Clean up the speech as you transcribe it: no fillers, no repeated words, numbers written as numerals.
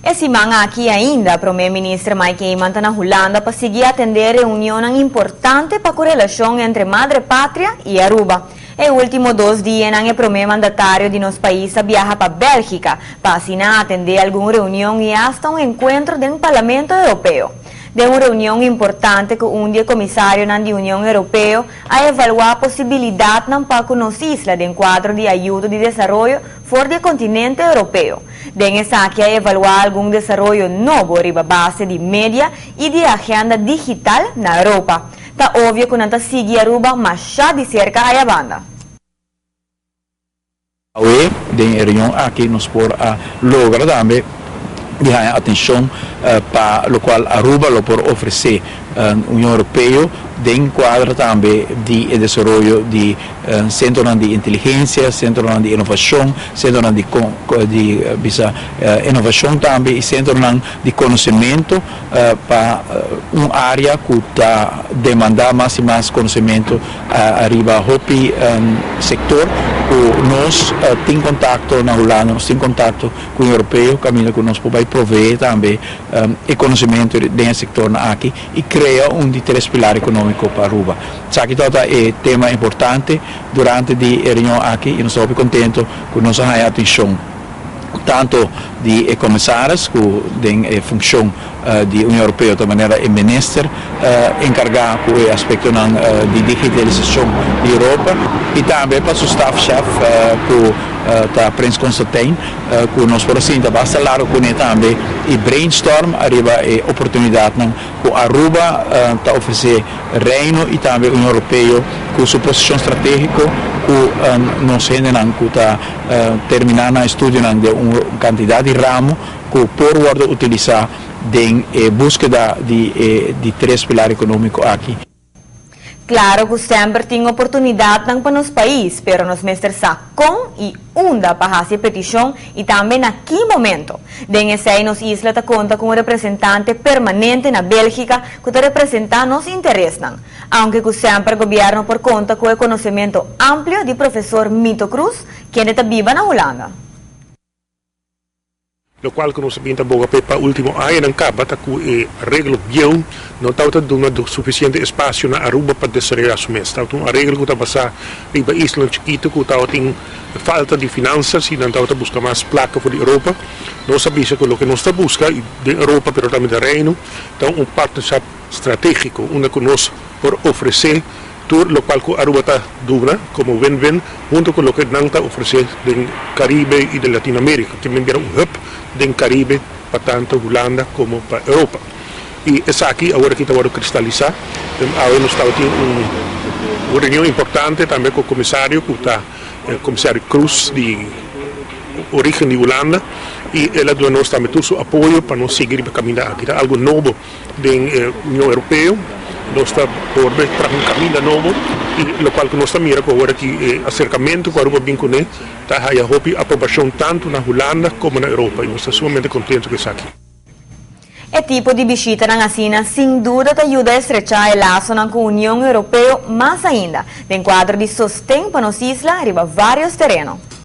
Esse semana aqui ainda, a primeira-ministra Mike Eyman está na Holanda para seguir a atender reunião importante para a relação entre Madre Pátria e Aruba. E último 2 dias, o primeiro mandatário de nosso país viaja para a Bélgica para assinar atender alguma reunião e hasta encontro do Parlamento Europeu. De uma reunião importante com um dia comissário da União Europeia a evaluar a possibilidade para a nossa isla de quadro de ajuda de desenvolvimento fora do continente europeu. Dessa aqui a evaluar algum desenvolvimento novo riba base de mídia e de agenda digital na Europa. Está óbvio que não está seguindo a Aruba, mas já de cerca a banda. A reunião aqui nos por logra também ganhar atenção para o qual a Aruba lo pode oferecer à União Europeia de quadro também de desenvolvimento de centro de inteligência, centro de inovação, centro de inovação também e centro de conhecimento para uma área que está demanda mais e mais conhecimento arriba ao setor que nós temos contato na Holanda, nós temos contato com o europeu, caminho que nós podemos prover também e conhecimento desse setor aqui e cria de 3 pilares econômicos para Aruba. Sabe que é tema importante durante a reunião aqui e nós estamos contentes com nossa atenção tanto de comissários que têm função da União Europeia de maneira minister encarregado com o aspecto de digitalização da Europa e também para o staff-chef que está Prince Constantijn que nós por assim basta lá com também e brainstorm arriba a oportunidade que a Aruba está oferecer Reino e também a União Europeia com sua posição estratégica que nós ainda está terminando o estudo de uma quantidade de ramo que pode utilizar em busca de 3 pilares econômicos aqui. Claro que sempre tem oportunidade para nosso país, mas nós mestres com e onda para fazer petição e também naquele momento. Dessa nossa isla conta com um representante permanente na Bélgica que está representando nossos interesses. Aunque sempre o governo por conta com o conhecimento amplo do professor Mito Cruz, que está viva na Holanda. Lo qual que nós sabemos também para o último ano não acaba com a regra bem não está dando suficiente espaço na Aruba para desenvolver o mês. Então a regra que está passando em Isla chiquita que está tem falta de finanças e não está buscando mais placa para a Europa. Nós sabemos que o que nós está buscando da Europa, mas também do Reino, então partnership estratégico, onde que nós por oferecer tudo o qual que a Aruba está dando como win-win, junto com o que não está oferecendo do Caribe e da Latinoamérica, que me enviaram hub do Caribe para tanto Holanda como para a Europa. E essa aqui, agora que está cristalizar, agora nós estamos tendo uma reunião importante também com o comissário, que está o comissário Cruz, de origem de Holanda, e ela deu nós também todo o seu apoio para nós seguir para caminhar aqui. Algo novo da União Europeia, nós estamos por para um caminho novo, e o qual que nós estamos mirando agora que acercamento com a Aruba bem com ele, está a aprovação tanto na Holanda como na Europa, e nós estamos sumamente contentes com isso aqui. O tipo de visita na Assina, sem dúvida, ajuda a estrechar o laço com a União Europeia mais ainda, em quadro de sustento para nossa isla, arriba vários terrenos.